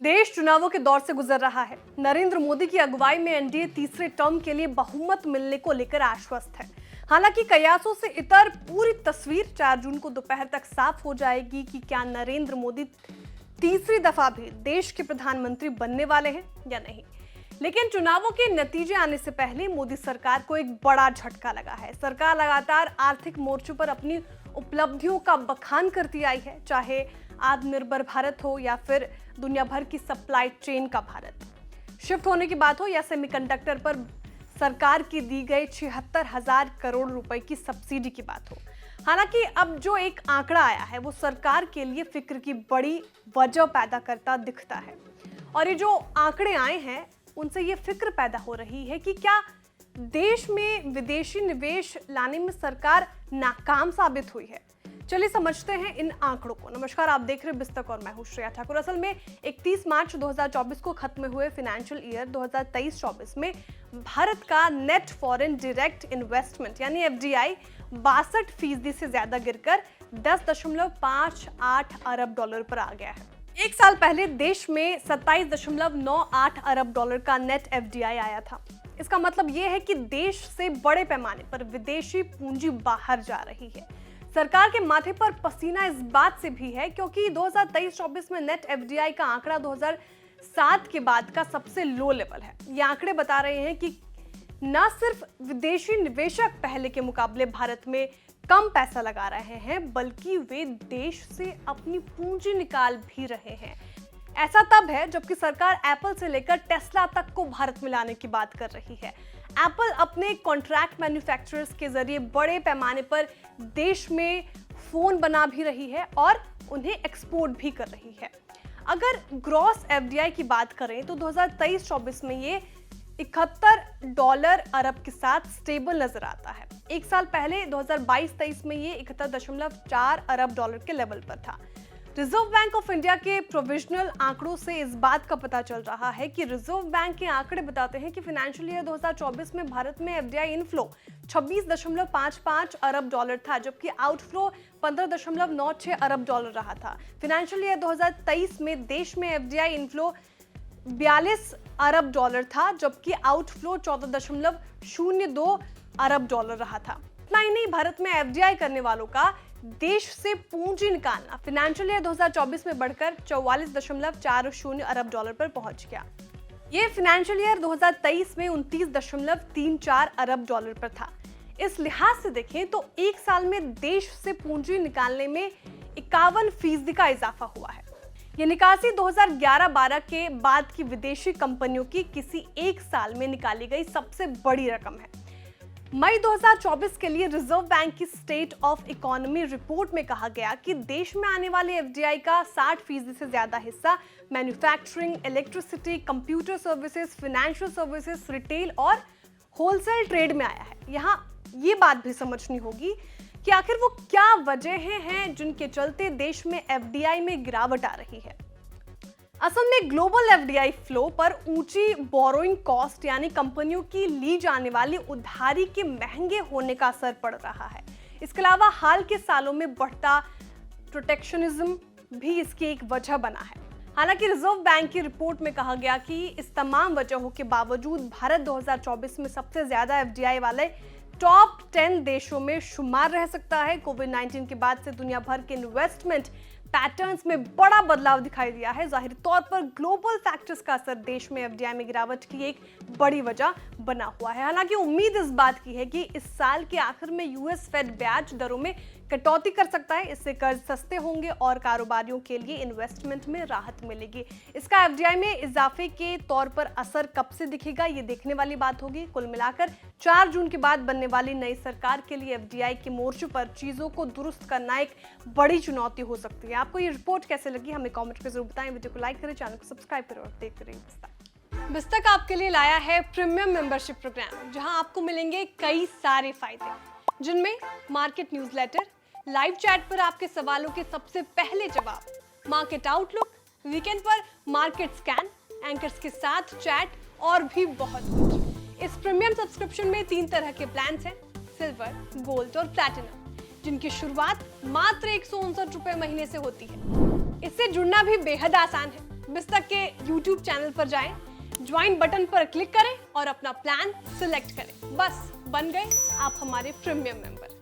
देश चुनावों के दौर से गुजर रहा है। नरेंद्र मोदी की अगुवाई में एनडीए तीसरे टर्म के लिए बहुमत मिलने को लेकर आश्वस्त है। हालांकि कयासों से इतर पूरी तस्वीर 4 जून को दोपहर तक साफ हो जाएगी कि क्या नरेंद्र मोदी तीसरी दफा भी देश के प्रधानमंत्री बनने वाले हैं या नहीं। लेकिन चुनावों के नतीजे आने से पहले मोदी सरकार को एक बड़ा झटका लगा है। सरकार लगातार आर्थिक मोर्चों पर अपनी उपलब्धियों का बखान करती आई है, चाहे आत्मनिर्भर भारत हो या फिर दुनिया भर की सप्लाई चेन का भारत शिफ्ट होने की बात हो या सेमीकंडक्टर पर सरकार की दी गई 76,000 करोड़ रुपए की सब्सिडी की बात हो। हालांकि अब जो एक आंकड़ा आया है वो सरकार के लिए फिक्र की बड़ी वजह पैदा करता दिखता है। और ये जो आंकड़े आए हैं उनसे ये फिक्र पैदा हो रही है कि क्या देश में विदेशी निवेश लाने में सरकार नाकाम साबित हुई है। चलिए समझते हैं इन आंकड़ों को। नमस्कार, आप देख रहे हैं बिस्तक और मैं हूं श्रेया ठाकुर। असल में 31 मार्च 2024 को खत्म हुए फाइनेंशियल ईयर 2023-24 में भारत का नेट फॉरेन डायरेक्ट इन्वेस्टमेंट यानी एफडीआई 62% से ज्यादा गिरकर 10.58 अरब डॉलर पर आ गया है। एक साल पहले देश में 27.98 अरब डॉलर का नेट एफडीआई आया था। इसका मतलब यह है कि देश से बड़े पैमाने पर विदेशी पूंजी बाहर जा रही है। सरकार के माथे पर पसीना इस बात से भी है क्योंकि 2023-24 में नेट एफडीआई का आंकड़ा 2007 के बाद का सबसे लो लेवल है। ये आंकड़े बता रहे हैं कि न सिर्फ विदेशी निवेशक पहले के मुकाबले भारत में कम पैसा लगा रहे हैं, बल्कि वे देश से अपनी पूंजी निकाल भी रहे हैं। ऐसा तब है जबकि सरकार एप्पल से लेकर टेस्ला तक को भारत में लाने की बात कर रही है। एप्पल अपने कॉन्ट्रैक्ट मैन्युफैक्चरर्स के जरिए बड़े पैमाने पर देश में फोन बना भी रही है और उन्हें एक्सपोर्ट भी कर रही है। अगर ग्रॉस एफडीआई की बात करें तो 2023-24 में ये 71 डॉलर अरब के साथ स्टेबल नजर आता है। एक साल पहले 2022-23 में ये 71.4 अरब डॉलर के लेवल पर था। रिजर्व बैंक ऑफ इंडिया के प्रोविजनल आंकड़ों से इस बात का पता चल रहा है कि रिजर्व बैंक के आंकड़े बताते हैं कि फाइनेंशियल ईयर 2024 में भारत में एफडीआई इनफ्लो 26.55 अरब डॉलर था, जबकि आउटफ्लो 15.96 अरब डॉलर रहा था। फाइनेंशियल ईयर 2023 में देश में एफडीआई इनफ्लो 42 अरब डॉलर था, जबकि आउटफ्लो 14.02 अरब डॉलर रहा था। इतना ही नहीं, भारत में एफडीआई करने वालों का देश से पूंजी निकालना फाइनेंशियल ईयर 2024 में बढ़कर 44.40 अरब डॉलर पर पहुंच गया। ये फाइनेंशियल ईयर 2023 में 29.34 अरब डॉलर पर था। इस लिहाज से देखें तो एक साल में देश से पूंजी निकालने में 51% का इजाफा हुआ है। ये निकासी 2011-12 के बाद की विदेशी कंपनियों की किसी एक साल में निकाली गई सबसे बड़ी रकम है। मई 2024 के लिए रिजर्व बैंक की स्टेट ऑफ इकोनॉमी रिपोर्ट में कहा गया कि देश में आने वाले एफडीआई का 60% से ज्यादा हिस्सा manufacturing, electricity, computer services, financial services, retail और होलसेल ट्रेड में आया है। यहाँ ये बात भी समझनी होगी कि आखिर वो क्या वजहें हैं जिनके चलते देश में एफडीआई में गिरावट आ रही है। असल में ग्लोबल एफडीआई फ्लो पर ऊंची बोरोइंग कॉस्ट यानी कंपनियों की ली जाने वाली उधारी के महंगे होने का असर पड़ रहा है। इसके अलावा हाल के सालों में बढ़ता प्रोटेक्शनिज्म भी इसकी एक वजह बना है। हालांकि रिजर्व बैंक की रिपोर्ट में कहा गया कि इस तमाम वजहों के बावजूद भारत 2024 में सबसे ज्यादा एफडीआई वाले टॉप 10 देशों में शुमार रह सकता है। कोविड-19 के बाद से दुनिया भर के इन्वेस्टमेंट पैटर्न्स में बड़ा बदलाव दिखाई दिया है। जाहिर तौर पर ग्लोबल फैक्टर्स का असर देश में एफडीआई में गिरावट की एक बड़ी वजह बना हुआ है। हालांकि उम्मीद इस बात की है कि इस साल के आखिर में यूएस फेड ब्याज दरों में कटौती कर सकता है। इससे कर्ज सस्ते होंगे और कारोबारियों के लिए इन्वेस्टमेंट में राहत मिलेगी। इसका एफडीआई में इजाफे के तौर पर असर कब से दिखेगा, ये देखने वाली बात होगी। कुल मिलाकर 4 जून के बाद बनने वाली नई सरकार के लिए एफडीआई के मोर्चे पर चीजों को दुरुस्त करना एक बड़ी चुनौती हो सकती है। आपको ये रिपोर्ट कैसे लगी हमें कमेंट में जरूर बताएं। वीडियो को लाइक करें, चैनल को सब्सक्राइब करें और देखते रहिए बिस्तक। बिस्तक आपके लिए लाया है प्रीमियम मेंबरशिप प्रोग्राम, जहां आपको मिलेंगे कई सारे फायदे, जिनमें मार्केट न्यूज़लेटर, लाइव चैट पर आपके सवालों के सबसे पहले जवाब, मार्केट आउटलुक, वीकेंड पर मार्केट स्कैन, एंकर्स के साथ चैट और भी बहुत कुछ। इस प्रीमियम सब्सक्रिप्शन में 3 तरह के प्लान्स हैं, सिल्वर, गोल्ड और प्लैटिनम, जिनकी शुरुआत मात्र 159 रुपए महीने से होती है। इससे जुड़ना भी बेहद आसान है। बिस्तक के YouTube चैनल पर जाएं, ज्वाइन बटन पर क्लिक करें और अपना प्लान सिलेक्ट करें। बस बन गए आप हमारे प्रीमियम मेंबर।